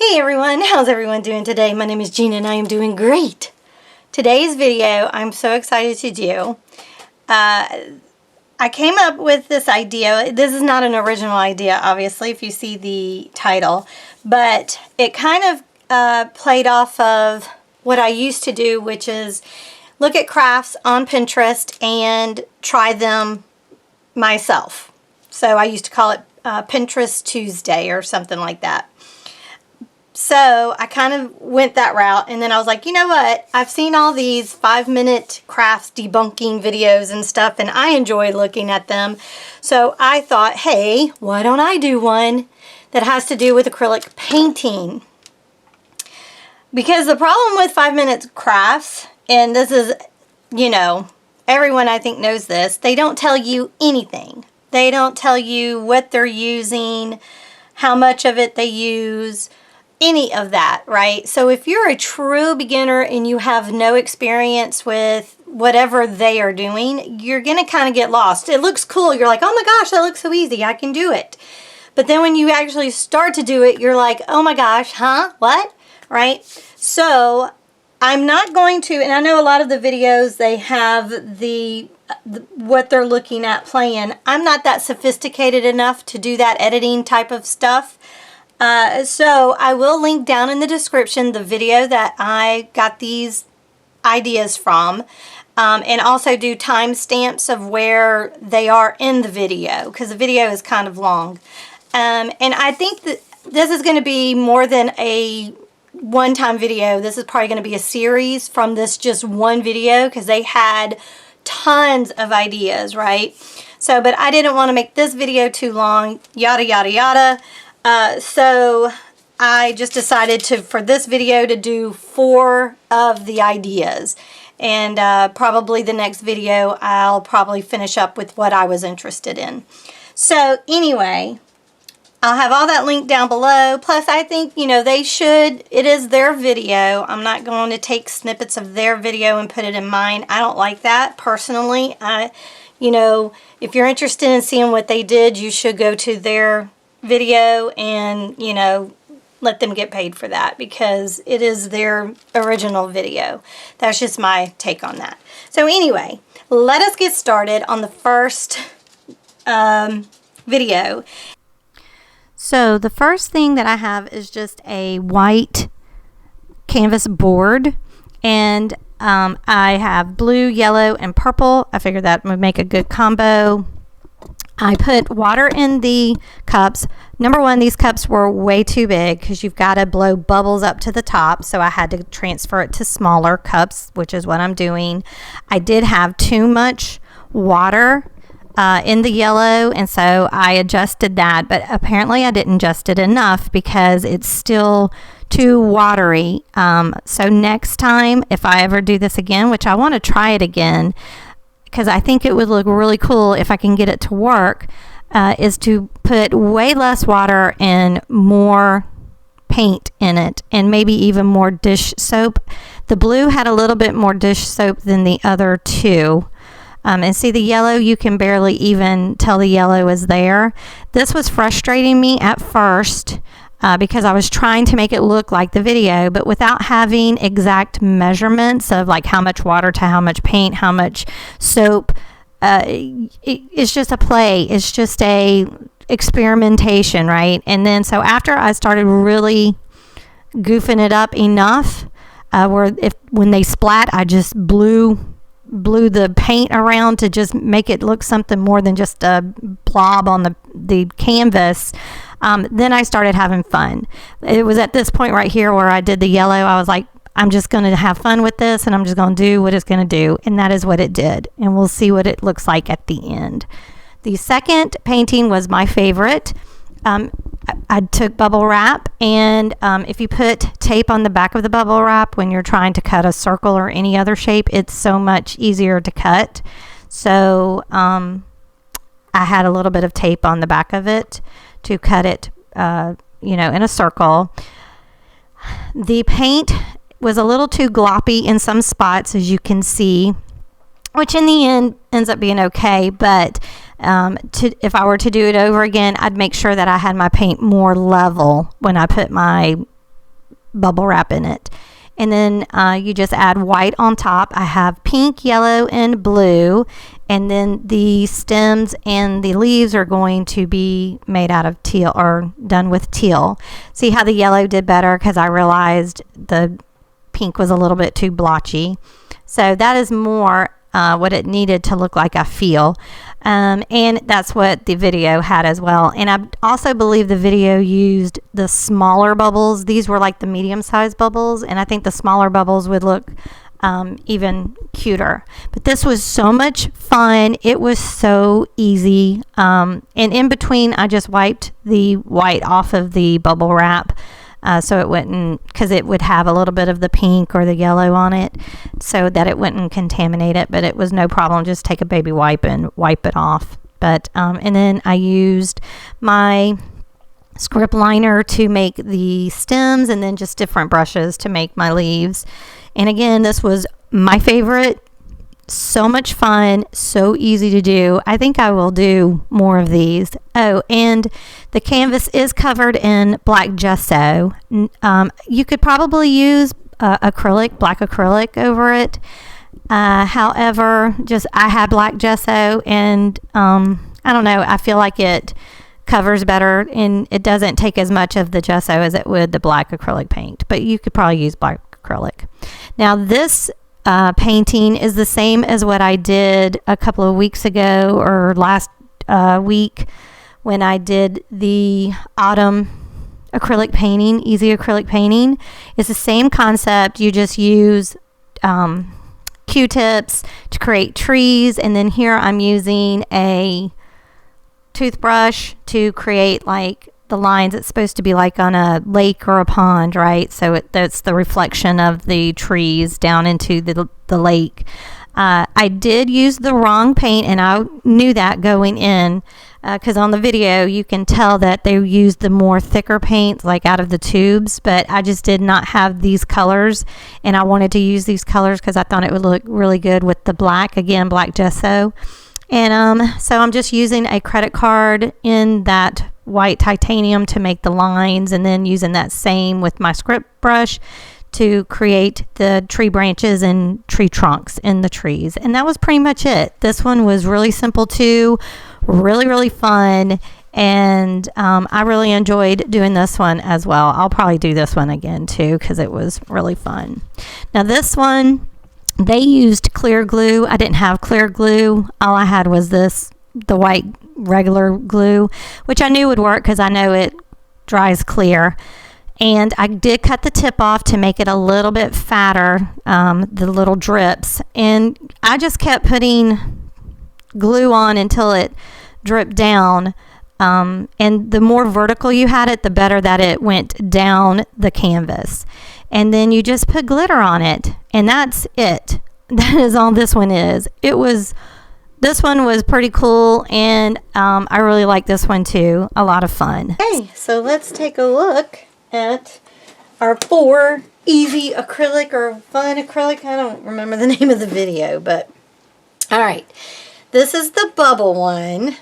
Hey everyone, how's everyone doing today? My name is Gina and I am doing great. Today's video I'm so excited to do. I came up with this idea. This is not an original idea, obviously, if you see the title, but it kind of played off of what I used to do, which is look at crafts on Pinterest and try them myself. So I used to call it Pinterest Tuesday or something like that. So I kind of went that route, and then I was like, you know what? I've seen all these 5-minute crafts debunking videos and stuff, and I enjoy looking at them. So I thought, hey, why don't I do one that has to do with acrylic painting? Because the problem with 5-minute crafts, and this is, you know, everyone I think knows this, they don't tell you anything. They don't tell you what they're using, how much of it they use, any of that, right? So if you're a true beginner and you have no experience with whatever they are doing, you're going to kind of get lost. It looks cool. You're like, oh my gosh, that looks so easy. I can do it. But then when you actually start to do it, you're like, oh my gosh, huh? What? Right? So I'm not going to, and I know a lot of the videos, they have the what they're looking at playing. I'm not that sophisticated enough to do that editing type of stuff. So I will link down in the description the video that I got these ideas from, and also do timestamps of where they are in the video, because the video is kind of long. And I think that this is going to be more than a one-time video. This is probably going to be a series from this just one video, because they had tons of ideas, right? So, but I didn't want to make this video too long, yada, yada, yada. So I just decided for this video to do 4 of the ideas, and probably the next video I'll probably finish up with what I was interested in. So anyway, I'll have all that linked down below. Plus I think, you know, it is their video. I'm not going to take snippets of their video and put it in mine. I don't like that personally. You know, if you're interested in seeing what they did, you should go to their video and, you know, let them get paid for that, because it is their original video. That's just my take on that. So anyway, let us get started on the first video. So the first thing that I have is just a white canvas board, and I have blue, yellow, and purple. I figured that would make a good combo. I put water in the cups. Number one, these cups were way too big because you've got to blow bubbles up to the top. So I had to transfer it to smaller cups, which is what I'm doing. I did have too much water in the yellow, and so I adjusted that. But apparently I didn't adjust it enough because it's still too watery. So next time, if I ever do this again, which I want to try it again, because I think it would look really cool if I can get it to work, is to put way less water and more paint in it, and maybe even more dish soap. The blue had a little bit more dish soap than the other two. And see, the yellow, you can barely even tell the yellow is there. This was frustrating me at first because I was trying to make it look like the video, but without having exact measurements of like how much water to how much paint, how much soap. It's just a play. It's just a experimentation, right? And then so after I started really goofing it up enough, when they splat, I just blew the paint around to just make it look something more than just a blob on the canvas. Then I started having fun. It was at this point right here where I did the yellow. I was like, I'm just going to have fun with this, and I'm just going to do what it's going to do. And that is what it did. And we'll see what it looks like at the end. The second painting was my favorite. I took bubble wrap, and if you put tape on the back of the bubble wrap when you're trying to cut a circle or any other shape, it's so much easier to cut. So I had a little bit of tape on the back of it to cut it, you know, in a circle. The paint was a little too gloppy in some spots, as you can see, which in the end ends up being okay, but if I were to do it over again, I'd make sure that I had my paint more level when I put my bubble wrap in it. And then you just add white on top. I have pink, yellow, and blue. And then the stems and the leaves are going to be made out of teal, or done with teal. See how the yellow did better because I realized the pink was a little bit too blotchy. So that is more what it needed to look like, I feel. And that's what the video had as well. And I also believe the video used the smaller bubbles. These were like the medium-sized bubbles, and I think the smaller bubbles would look even cuter. But this was so much fun. It was so easy. And in between, I just wiped the white off of the bubble wrap. So it wouldn't, because it would have a little bit of the pink or the yellow on it, so that it wouldn't contaminate it. But it was no problem. Just take a baby wipe and wipe it off. But and then I used my script liner to make the stems, and then just different brushes to make my leaves. And again, this was my favorite. So much fun, so easy to do. I think I will do more of these. Oh, and the canvas is covered in black gesso. You could probably use black acrylic over it. However, I had black gesso, and I don't know, I feel like it covers better, and it doesn't take as much of the gesso as it would the black acrylic paint, but you could probably use black acrylic. Now this painting is the same as what I did a couple of weeks ago, or last week, when I did the autumn acrylic painting, easy acrylic painting. It's the same concept. You just use Q-tips to create trees, and then here I'm using a toothbrush to create like the lines. It's supposed to be like on a lake or a pond, right? So that's the reflection of the trees down into the lake. I did use the wrong paint, and I knew that going in, because on the video you can tell that they used the more thicker paints, like out of the tubes, but I just did not have these colors, and I wanted to use these colors because I thought it would look really good with the black, again, black gesso. And so I'm just using a credit card in that white titanium to make the lines, and then using that same with my script brush to create the tree branches and tree trunks in the trees. And that was pretty much it. This one was really simple too, really fun, and I really enjoyed doing this one as well. I'll probably do this one again too because it was really fun. Now this one, they used clear glue. I didn't have clear glue. All I had was the white regular glue, which I knew would work because I know it dries clear. And I did cut the tip off to make it a little bit fatter, the little drips. And I just kept putting glue on until it dripped down. And the more vertical you had it, the better that it went down the canvas. And then you just put glitter on it, and that's it. That is all this one is. This one was pretty cool, and I really like this one too. A lot of fun. Okay, so let's take a look at our 4 easy acrylic or fun acrylic. I don't remember the name of the video, but all right. This is the bubble one.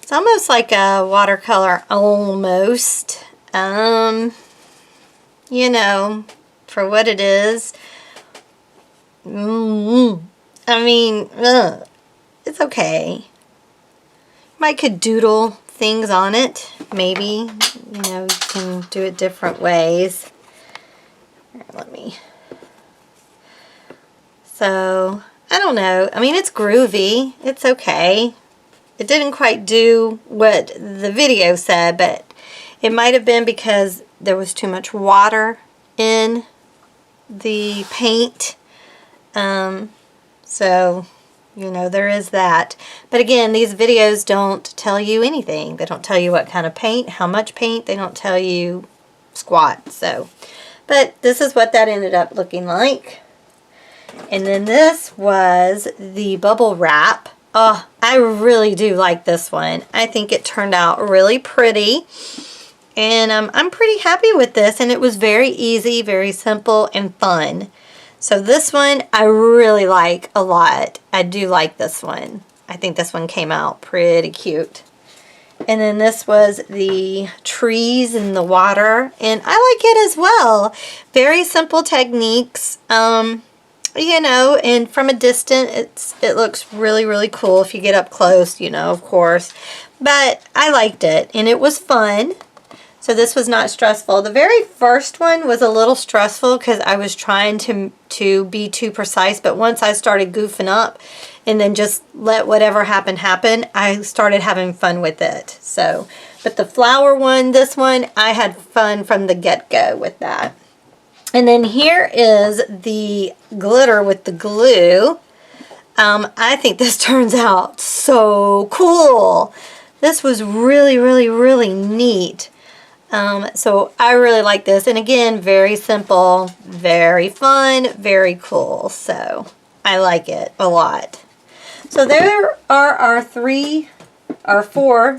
It's almost like a watercolor, almost. You know, for what it is. I mean, it's okay. Might could doodle things on it, maybe. You know, you can do it different ways. Here, so, I don't know. I mean, it's groovy. It's okay. It didn't quite do what the video said, but it might have been because there was too much water in the paint. So, you know, there is that. But again, these videos don't tell you anything. They don't tell you what kind of paint, how much paint. They don't tell you squat. So, but this is what that ended up looking like. And then this was the bubble wrap. Oh, I really do like this one. I think it turned out really pretty. And I'm pretty happy with this. And it was very easy, very simple, and fun. So this one I really like a lot. I do like this one. I think this one came out pretty cute. And then this was the trees and the water. And I like it as well. Very simple techniques. You know, and from a distance, it looks really, really cool if you get up close, you know, of course. But I liked it, and it was fun. So this was not stressful. The very first one was a little stressful because I was trying to be too precise. But once I started goofing up and then just let whatever happen, I started having fun with it. So, but the flower one, this one, I had fun from the get-go with that. And then here is the glitter with the glue. I think this turns out so cool. This was really, really, really neat. So I really like this. And again, very simple, very fun, very cool. So I like it a lot. So there are our four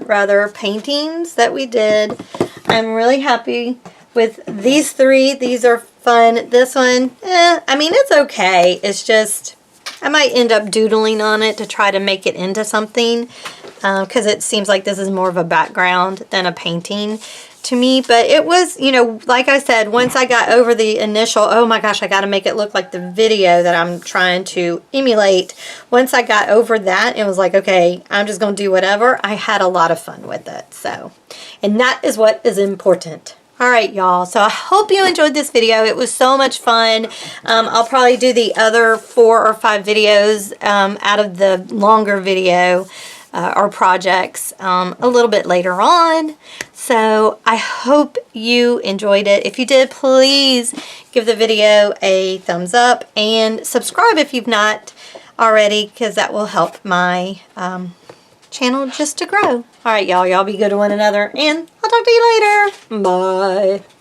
paintings that we did. I'm really happy with these three. These are fun. This one, I mean, it's okay. It's just, I might end up doodling on it to try to make it into something because it seems like this is more of a background than a painting to me. But it was, you know, like I said, once I got over the initial, oh my gosh, I got to make it look like the video that I'm trying to emulate. Once I got over that, it was like, okay, I'm just going to do whatever. I had a lot of fun with it. So, and that is what is important. All right, y'all. So I hope you enjoyed this video. It was so much fun. I'll probably do the other 4 or 5 videos out of the longer video or projects a little bit later on. So I hope you enjoyed it. If you did, please give the video a thumbs up and subscribe if you've not already, because that will help my channel just to grow. All right, y'all. Y'all be good to one another, and I'll talk to you later. Bye.